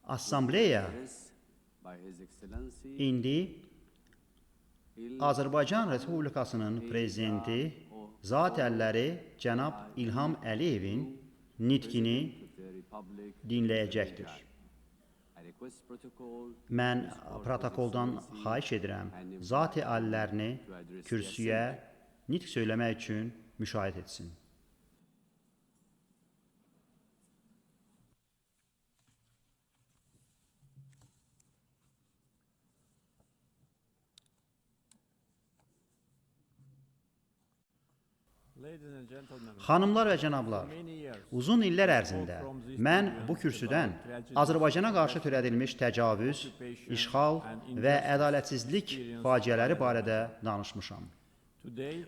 Assambleya indi Azərbaycan Respublikasının prezidenti zat əlləri cənab İlham Əliyevin nitqini dinləyəcəkdir. Mən protokoldan xahiş edirəm, zat-ı alilərini kürsüyə nitq söyləmək üçün müşahidə etsin. Xanımlar və cənablar, uzun illər ərzində mən bu kürsüdən Azərbaycana qarşı törədilmiş təcavüz, işğal və ədalətsizlik faciələri barədə danışmışam.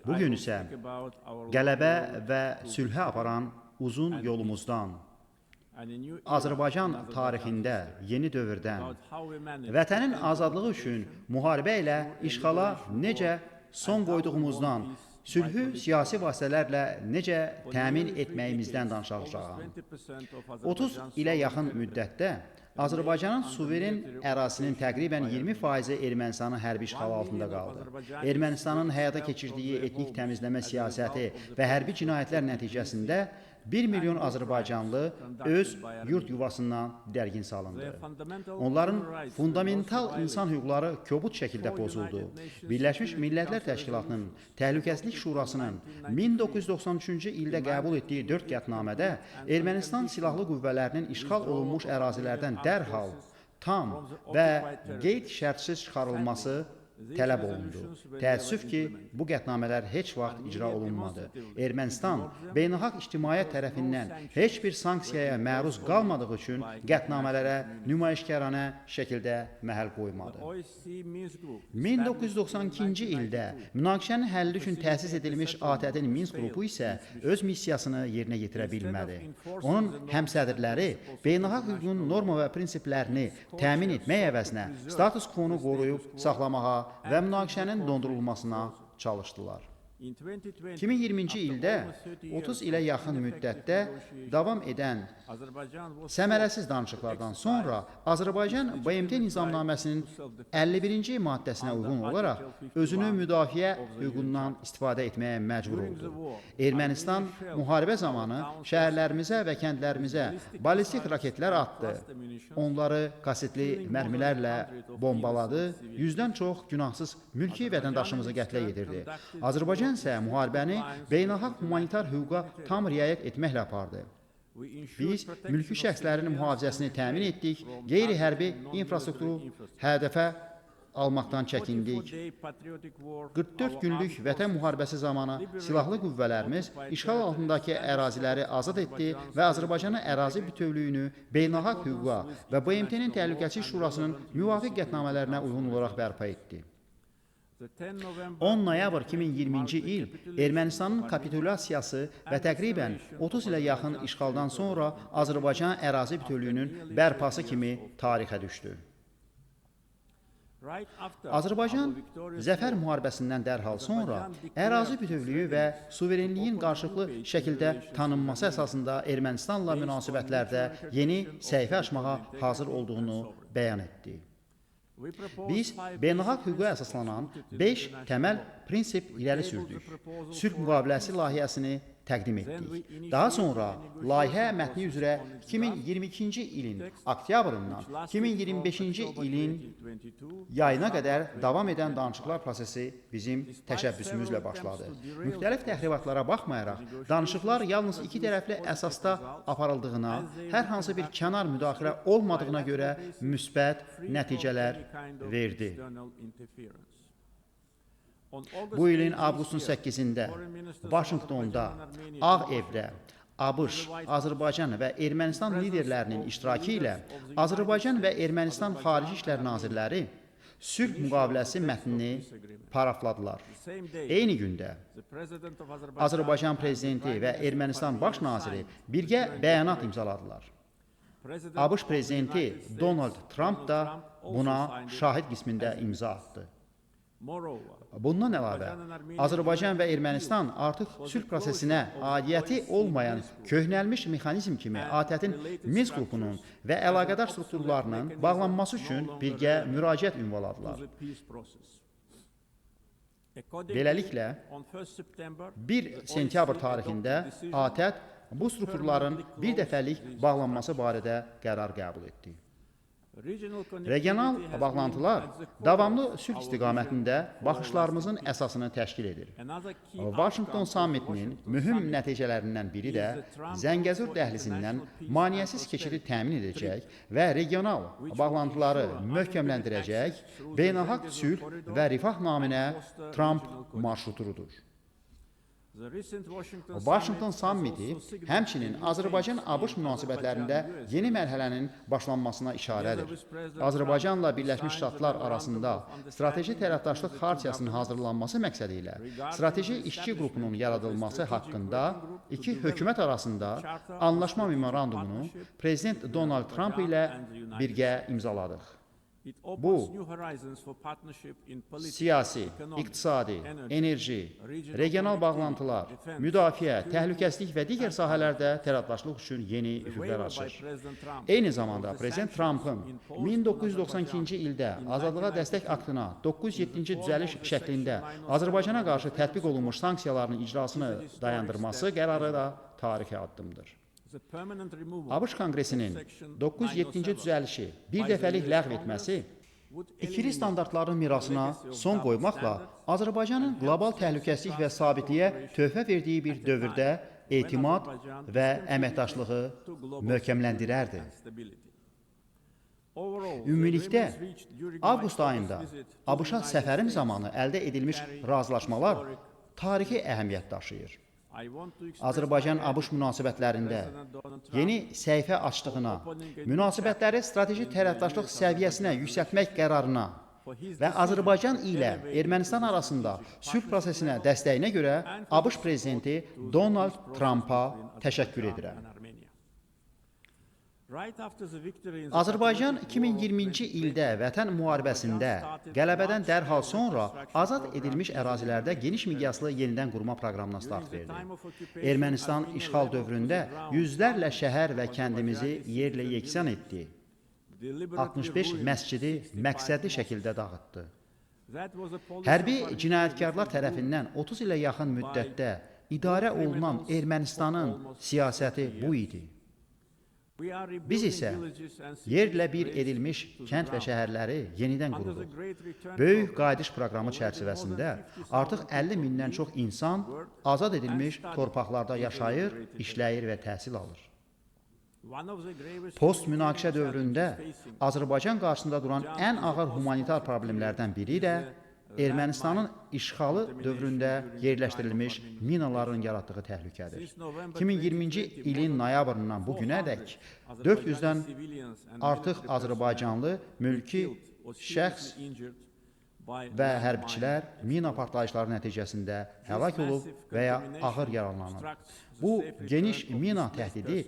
Bugün isə qələbə və sülhə aparan uzun yolumuzdan, Azərbaycan tarixində yeni dövrdən, vətənin azadlığı üçün müharibə ilə işğala necə son qoyduğumuzdan, sülhü siyasi vasitələrlə necə təmin etməyimizdən danışacağam. 30 ilə yaxın müddətdə Azərbaycanın suveren ərazisinin təqribən 20% Ermənistanın hərbi işğalı altında qaldı. Ermənistanın həyata keçirdiyi etnik təmizləmə siyasəti və hərbi cinayətlər nəticəsində 1 milyon Azərbaycanlı öz yurt yuvasından dərgin salındı. Onların fundamental insan hüquqları kobud şəkildə pozuldu. Birləşmiş Millətlər Təşkilatının Təhlükəsizlik Şurasının 1993-cü ildə qəbul etdiyi 4 qətnamədə Ermənistan silahlı qüvvələrinin işğal olunmuş ərazilərdən dərhal, tam və qeyd-şərtsiz çıxarılması tələb olundu. Təəssüf ki, bu qətnamələr heç vaxt icra olunmadı. Ermənistan beynəlxalq ictimaiyyət tərəfindən heç bir sanksiyaya məruz qalmadığı üçün qətnamələrə nümayişkaranə şəkildə məhəl qoymadı. 1992-ci ildə münaqişənin həlli üçün təsis edilmiş ATƏT-in Minsk qrupu isə öz missiyasını yerinə yetirə bilmədi. Onun həmsədrləri beynəlxalq hüququn norma və prinsiplərini təmin etmək əvəzinə status quo-nu qoruyub saxlamağa və münaqişənin dondurulmasına çalışdılar. 2020-ci ildə 30 ilə yaxın müddətdə davam edən səmərəsiz danışıqlardan sonra Azərbaycan BMT nizamnaməsinin 51-ci maddəsinə uyğun olaraq özünü müdafiə hüququndan istifadə etməyə məcbur oldu. Ermənistan müharibə zamanı şəhərlərimizə və kəndlərimizə ballistik raketlər atdı. Onları kasetli mərmilərlə bombaladı, 100-dən çox günahsız mülki vətəndaşımızı qətlə yetirdi. Azərbaycan isə müharibəni beynəlxalq humanitar hüquqa tam riayət etməklə apardı. Biz mülki şəxslərin mühafizəsini təmin etdik, qeyri-hərbi infrastrukturu hədəfə almaqdan çəkindik. 44 günlük vətən müharibəsi zamanı silahlı qüvvələrimiz işğal altındakı əraziləri azad etdi və Azərbaycanın ərazi bütövlüyünü beynəlxalq hüquqa və BMT-nin Təhlükəsizlik Şurasının müvafiq qətnamələrinə uyğun olaraq bərpa etdi. 10 noyabr 2020-ci il Ermənistanın kapitulyasiyası və təqribən 30 ilə yaxın işğaldan sonra Azərbaycan ərazi bütövlüyünün bərpası kimi tarixə düşdü. Azərbaycan zəfər müharibəsindən dərhal sonra ərazi bütövlüyü və suverenliyin qarşılıqlı şəkildə tanınması əsasında Ermənistanla münasibətlərdə yeni səhifə açmağa hazır olduğunu bəyan etdi. Biz beynəlxalq hüquqa əsaslanan 5 təməl prinsip irəli sürdük. Sülh müqaviləsi layihəsini təqdim etdik. Daha sonra layihə mətni üzrə 2022-ci ilin oktyabrından 2025-ci ilin yayına qədər davam edən danışıqlar prosesi bizim təşəbbüsümüzlə başladı. Müxtəlif təxribatlara baxmayaraq, danışıqlar yalnız iki tərəfli əsasda aparıldığına, hər hansı bir kənar müdaxilə olmadığına görə müsbət nəticələr verdi. Bu ilin avqustun 8-də Vaşinqtonda, Ağ Evdə, ABŞ, Azərbaycan və Ermənistan liderlərinin iştirakı ilə Azərbaycan və Ermənistan Xarici İşlər Nazirləri sülh müqaviləsi mətnini parafladılar. Eyni gündə Azərbaycan Prezidenti və Ermənistan Baş Naziri birgə bəyanat imzaladılar. ABŞ Prezidenti Donald Trump da buna şahid qismində imza atdı. Bundan əlavə, Azərbaycan və Ermənistan artıq sülh prosesinə aidiyyəti olmayan köhnəlmiş mexanizm kimi ATƏT-in Minsk qrupunun və əlaqədar strukturlarının bağlanması üçün birgə müraciət ünvanladılar. Beləliklə, 1 sentyabr tarixində ATƏT bu strukturların bir dəfəlik bağlanması barədə qərar qəbul etdi. Regional bağlantılar davamlı sülh istiqamətində baxışlarımızın əsasını təşkil edir. Washington sammitinin mühüm nəticələrindən biri də Zəngəzur dəhlizindən maneəsiz keçidi təmin edəcək və regional bağlantıları möhkəmləndirəcək beynəlxalq sülh və rifah naminə Trump marşrutudur. Washington sammiti həmçinin Azərbaycan-ABŞ münasibətlərində yeni mərhələnin başlanmasına işarədir. Azərbaycanla Birləşmiş Ştatlar arasında strateji tərəfdaşlıq xartiyasının hazırlanması məqsədi ilə strateji işçi qrupunun yaradılması haqqında iki hökumət arasında anlaşma memorandumunu Prezident Donald Trump ilə birgə imzaladıq. Bu, siyasi, iqtisadi, enerji, regional bağlantılar, müdafiə, təhlükəsizlik və digər sahələrdə tərəfdaşlıq üçün yeni üfüqlər açır. Eyni zamanda Prezident Trump'ın 1992-ci ildə azadlığa dəstək aktına 907-ci düzəliş şəklində Azərbaycana qarşı tətbiq olunmuş sanksiyaların icrasını dayandırması qərarı da tarixi addımdır. ABŞ Konqresinin 907-ci düzəlişi bir dəfəlik ləğv etməsi ikili standartların mirasına son qoymaqla Azərbaycanın qlobal təhlükəsizlik və sabitliyə töhfə verdiyi bir dövrdə etimad və əməkdaşlığı möhkəmləndirərdi. Ümumilikdə, avqust ayında ABŞ-a səfərim zamanı əldə edilmiş razılaşmalar tarixi əhəmiyyət daşıyır. Azərbaycan-ABŞ münasibətlərində yeni səhifə açdığına, münasibətləri strateji tərəfdaşlıq səviyyəsinə yüksəltmək qərarına və Azərbaycan ilə Ermənistan arasında sülh prosesinə dəstəyinə görə ABŞ prezidenti Donald Trumpa təşəkkür edirəm. Azərbaycan 2020-ci ildə Vətən müharibəsində qələbədən dərhal sonra azad edilmiş ərazilərdə geniş miqyaslı yenidən qurma proqramına start verdi. Ermənistan işğal dövründə yüzlərlə şəhər və kəndimizi yerlə yeksan etdi. 65 məscidi məqsədli şəkildə dağıtdı. Hərbi cinayətkarlar tərəfindən 30 ilə yaxın müddətdə idarə olunan Ermənistanın siyasəti bu idi. Biz isə yerlə bir edilmiş kənd və şəhərləri yenidən qururuq. Böyük qayıdış proqramı çərçivəsində artıq 50 mindən çox insan azad edilmiş torpaqlarda yaşayır, işləyir və təhsil alır. Post-münaqişə dövründə Azərbaycan qarşısında duran ən ağır humanitar problemlərdən biri də Ermənistanın işğalı dövründə yerləşdirilmiş minaların yaratdığı təhlükədir. 2020-ci ilin noyabrından bu günədək 400-dən artıq Azərbaycanlı mülki şəxs və hərbçilər mina partlayışları nəticəsində həlak olub və ya ağır yaralanıb. Bu geniş mina təhdidi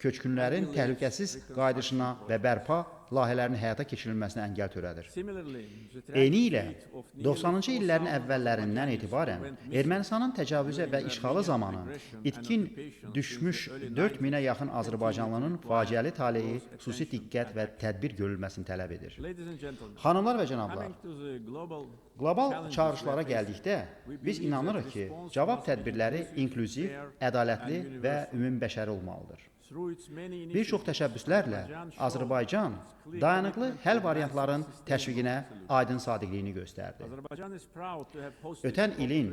köçkünlərin təhlükəsiz qayıdışına və bərpa layihələrinin həyata keçirilməsinə əngəl törədir. Eynilə, 90-cı illərin əvvəllərindən etibarən Ermənistanın təcavüzə və işğalı zamanı itkin düşmüş 4000-ə yaxın Azərbaycanlının faciəli taleyi xüsusi diqqət və tədbir görülməsini tələb edir. Xanımlar və cənablar, qlobal çağırışlara gəldikdə biz inanırıq ki, cavab tədbirləri inklüziv, ədalətli və ümumbəşəri olmalıdır. Bir çox təşəbbüslərlə Azərbaycan dayanıqlı həll variantların təşviqinə aydın sadiqliyini göstərdi. Ötən ilin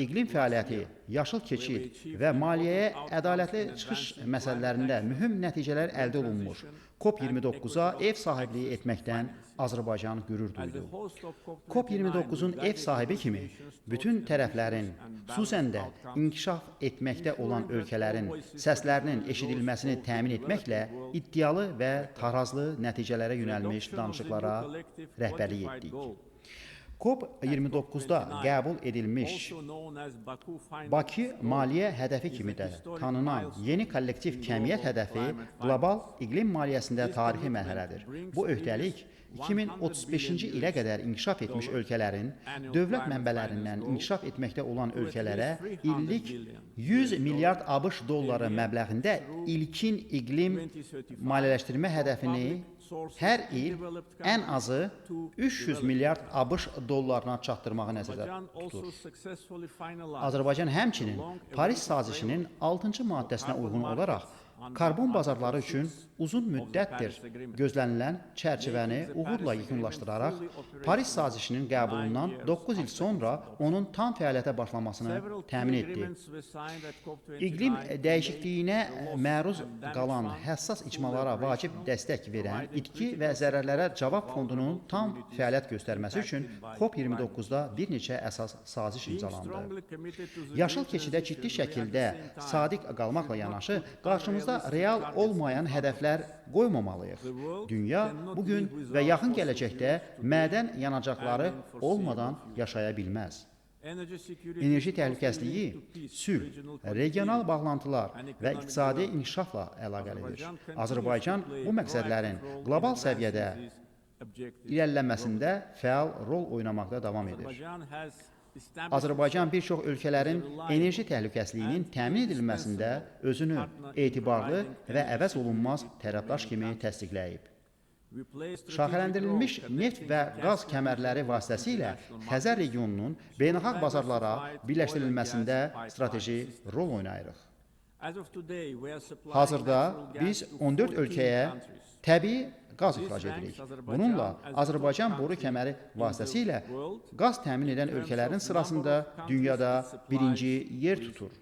iqlim fəaliyyəti, yaşıl keçid və maliyyəyə ədalətli çıxış məsələlərində mühüm nəticələr əldə olunmuş COP29-a ev sahibliyi etməkdən Azərbaycan qürur duydu. COP29-un ev sahibi kimi bütün tərəflərin, xüsusən də inkişaf etməkdə olan ölkələrin səslərinin eşidilməsini təmin etməklə iddialı və tarazlı nəticələrə yönəlmiş danışıqlara rəhbərlik etdik. COP29-da qəbul edilmiş Bakı maliyyə hədəfi kimi də tanınan yeni kollektiv kəmiyyət hədəfi qlobal iqlim maliyyəsində tarixi mərhələdir. Bu öhdəlik 2035-ci ilə qədər inkişaf etmiş ölkələrin dövlət mənbələrindən inkişaf etməkdə olan ölkələrə illik 100 milyard ABŞ dolları məbləğində ilkin iqlim maliyyələşdirmə hədəfini hər il ən azı 300 milyard ABŞ dollarına çatdırmağı nəzərdə tutur. Azərbaycan həmçinin Paris sazişinin 6-cı maddəsinə uyğun olaraq karbon bazarları üçün uzun müddətdir gözlənilən çərçivəni uğurla yekunlaşdıraraq Paris sazişinin qəbulundan 9 il sonra onun tam fəaliyyətə başlamasını təmin etdi. İqlim dəyişikliyinə məruz qalan həssas icmalara vacib dəstək verən itki və zərərlərə cavab fondunun tam fəaliyyət göstərməsi üçün COP29-da bir neçə əsas saziş imzalandı. Yaşıl keçidə ciddi şəkildə sadiq qalmaqla yanaşı, qarşımızda real olmayan hədəflər qoymamalıyıq. Dünya bugün və yaxın gələcəkdə mədən yanacaqları olmadan yaşaya bilməz. Enerji təhlükəsizliyi, sülh, regional bağlantılar və iqtisadi inkişafla əlaqəlidir. Azərbaycan bu məqsədlərin qlobal səviyyədə irəlilənməsində fəal rol oynamaqda davam edir. Azərbaycan bir çox ölkələrin enerji təhlükəsizliyinin təmin edilməsində özünü etibarlı və əvəz olunmaz tərəfdaş kimi təsdiqləyib. Şaxələndirilmiş neft və qaz kəmərləri vasitəsilə Xəzər regionunun beynəlxalq bazarlara birləşdirilməsində strateji rol oynayırıq. Hazırda biz 14 ölkəyə təbii qaz ixrac edirik. Bununla Azərbaycan boru kəməri vasitəsilə qaz təmin edən ölkələrin sırasında dünyada birinci yer tutur.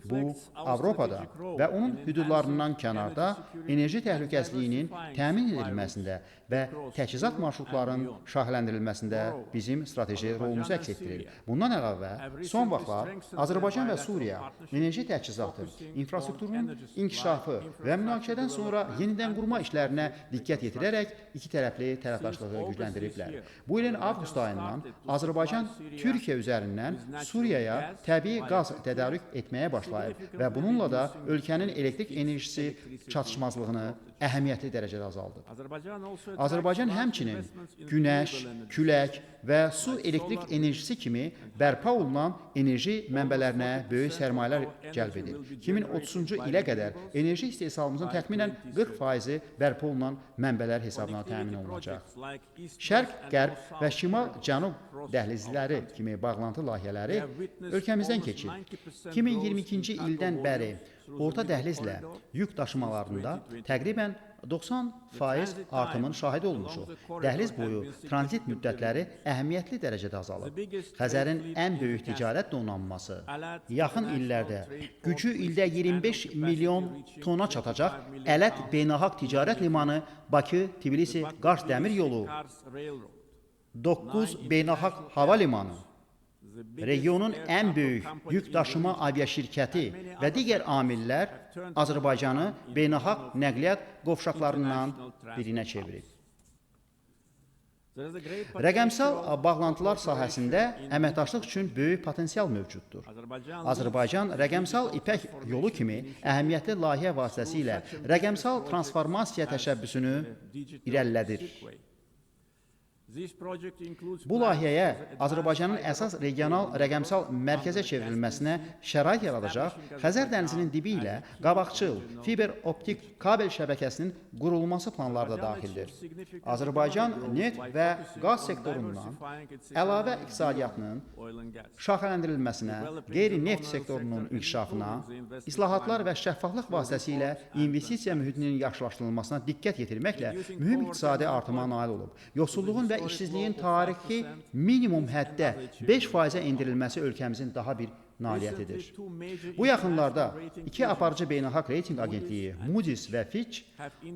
Bu, Avropada və onun hüdudlarından kənarda enerji təhlükəsizliyinin təmin edilməsində və təchizat marşrutlarının şaxələndirilməsində bizim strateji rolumuzu əks etdirir. Bundan əlavə, son vaxtlar Azərbaycan və Suriya enerji təchizatı, infrastrukturun inkişafı və münaqişədən sonra yenidən qurma işlərinə diqqət yetirərək iki tərəfli tərəfdaşlığı gücləndiriblər. Bu ilin avqust ayından Azərbaycan Türkiyə üzərindən Suriyaya təbii qaz tədarük etməyə başlayıb və bununla da ölkənin elektrik enerjisi çatışmazlığını əhəmiyyətli dərəcədə azaldıb. Azərbaycan həmçinin günəş, külək və su elektrik enerjisi kimi bərpa olunan enerji mənbələrinə böyük sərmayələr cəlb edir. 2030-cu ilə qədər enerji istehsalımızın təxminən 40%-i bərpa olunan mənbələr hesabına təmin olunacaq. Şərq, qərb və şimal-cənub dəhlizləri kimi bağlantı layihələri ölkəmizdən keçir. 2022-ci ildən bəri orta dəhlizlə yük daşımalarında təqribən 90% artımın şahidi olmuşuq. Dəhliz boyu tranzit müddətləri əhəmiyyətli dərəcədə azalıb. Xəzərin ən böyük ticarət donanması yaxın illərdə gücü ildə 25 milyon tona çatacaq Ələt Beynəlxalq Ticarət Limanı Bakı-Tbilisi-Qars dəmir yolu, 9 Beynəlxalq Hava Limanı, regionun ən böyük yük daşıma aviaşirkəti və digər amillər Azərbaycanı beynəlxalq nəqliyyat qovşaqlarından birinə çevirib. Rəqəmsal bağlantılar sahəsində əməkdaşlıq üçün böyük potensial mövcuddur. Azərbaycan rəqəmsal İpək yolu kimi əhəmiyyətli layihə vasitəsilə rəqəmsal transformasiya təşəbbüsünü irəlilədir. Bu layihəyə Azərbaycanın əsas regional rəqəmsal mərkəzə çevrilməsinə şərait yaradacaq Xəzər dənizinin dibi ilə qabaqcıl fiber optik kabel şəbəkəsinin qurulması planları da daxildir. Azərbaycan neft və qaz sektorundan əlavə iqtisadiyyatının şaxələndirilməsinə, qeyri-neft sektorunun inkişafına, islahatlar və şəffaflıq vasitəsilə investisiya mühitinin yaxşılaşdırılmasına diqqət yetirməklə mühüm iqtisadi artıma nail olub. Yoxsulluğun və işsizliyin tarixi minimum həddə 5%-ə endirilməsi ölkəmizin daha bir nailiyyətidir. Bu yaxınlarda iki aparıcı beynəlxalq reyting agentliyi Moody's və Fitch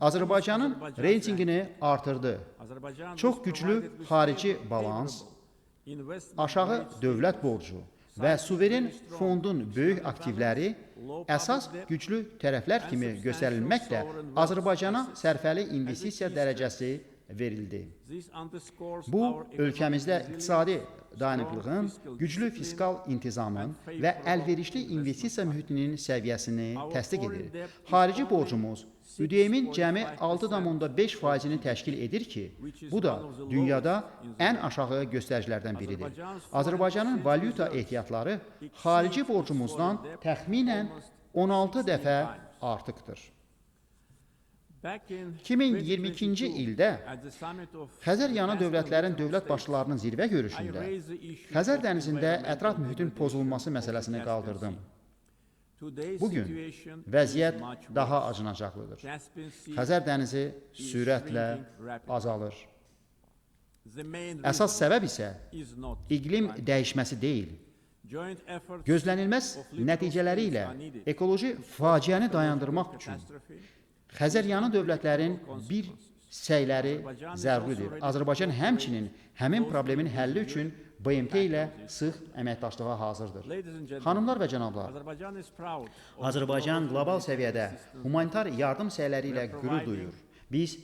Azərbaycanın reytingini artırdı. Çox güclü xarici balans, aşağı dövlət borcu və suveren fondun böyük aktivləri əsas güclü tərəflər kimi göstərilməklə Azərbaycana sərfəli investisiya dərəcəsi verildi. This underscores Bu, our ölkəmizdə economic iqtisadi resilience, dayanıqlığın, strong güclü fiscal fiskal discipline, intizamın and və favorable əlverişli investment investisiya climate. mühitinin səviyyəsini Our təsdiq foreign edir. debt is Xarici only borcumuz ÜDM-in cəmi 6.5% 6,5%-ni təşkil edir ki, which is bu da one of the dünyada lowest in the ən world. aşağı göstəricilərdən biridir. Azərbaycan's Azərbaycanın foreign valyuta exchange ehtiyatları exceeds xarici its borcumuzdan foreign debt təxminən almost 16 16 dəfə times. artıqdır. Back in 2022-ci 2022, ildə at the summit of Xəzər yanı Casper dövlətlərin Regional dövlət States, başçılarının zirvə I görüşündə raised the issue Xəzər of dənizində environmental ətraf mühitin degradation pozulması of the məsələsini Caspian qaldırdım. Sea. Today's Bugün situation vəziyyət is much daha worse. acınacaqlıdır. Caspian Sea Xəzər dənizi is sürətlə shrinking rapidly. azalır. The main Əsas reason səbəb isə is not iqlim climate. dəyişməsi deyil, Joint efforts gözlənilməz of littoral nəticələri states ilə are needed ekoloji faciəni dayandırmaq üçün catastrophe. Xəzər yanı dövlətlərin bir səyləri zəruridir. Azərbaycan həmçinin həmin problemin həlli üçün BMT ilə sıx əməkdaşlığa hazırdır. Ladies and gentlemen, Xanımlar və cənablar, Azerbaijan is proud of Azərbaycan qlobal səviyyədə humanitar yardım səyləri ilə qürur duyur. Biz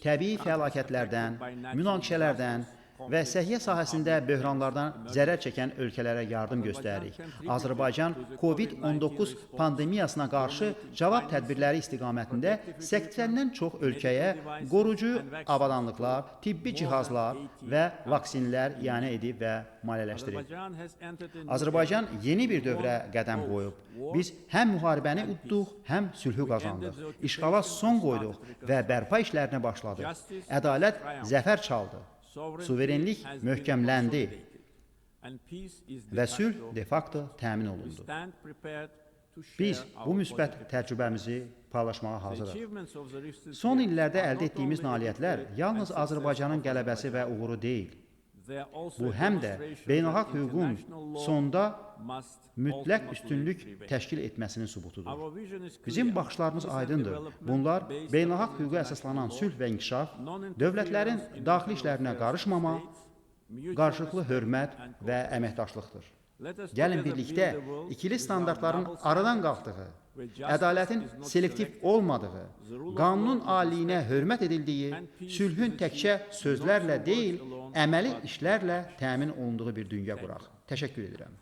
təbii fəlakətlərdən, münaqişələrdən və səhiyyə sahəsində böhranlardan zərər çəkən ölkələrə yardım göstəririk. Azərbaycan COVID-19 pandemiyasına qarşı cavab tədbirləri istiqamətində 80-dən çox ölkəyə qorucu avadanlıqlar, tibbi cihazlar və vaksinlər ianə edib və maliyyələşdirib. Azerbaijan has entered into Azərbaycan yeni bir dövrə qədəm qoyub. Biz həm müharibəni utduq, həm sülhü qazandıq. İşğala son qoyduq və bərpa işlərinə başladıq. Ədalət zəfər çaldı. Suverenlik möhkəmləndi və sülh de facto təmin olundu. Biz bu müsbət təcrübəmizi paylaşmağa hazırıq. Son illərdə əldə etdiyimiz nailiyyətlər yalnız Azərbaycanın qələbəsi və uğuru deyil. Bu həm də beynəlxalq hüququn sonda mütləq üstünlük təşkil etməsinin sübutudur. Bizim baxışlarımız aydındır. Bunlar beynəlxalq hüquqa əsaslanan sülh və inkişaf, dövlətlərin daxili işlərinə qarışmama, qarşılıqlı hörmət və əməkdaşlıqdır. Gəlin birlikdə ikili standartların aradan qalxdığı, ədalətin selektiv olmadığı, qanunun aliyinə hörmət edildiyi, sülhün təkcə sözlərlə deyil, əməli işlərlə təmin olunduğu bir dünya quraq. Təşəkkür edirəm.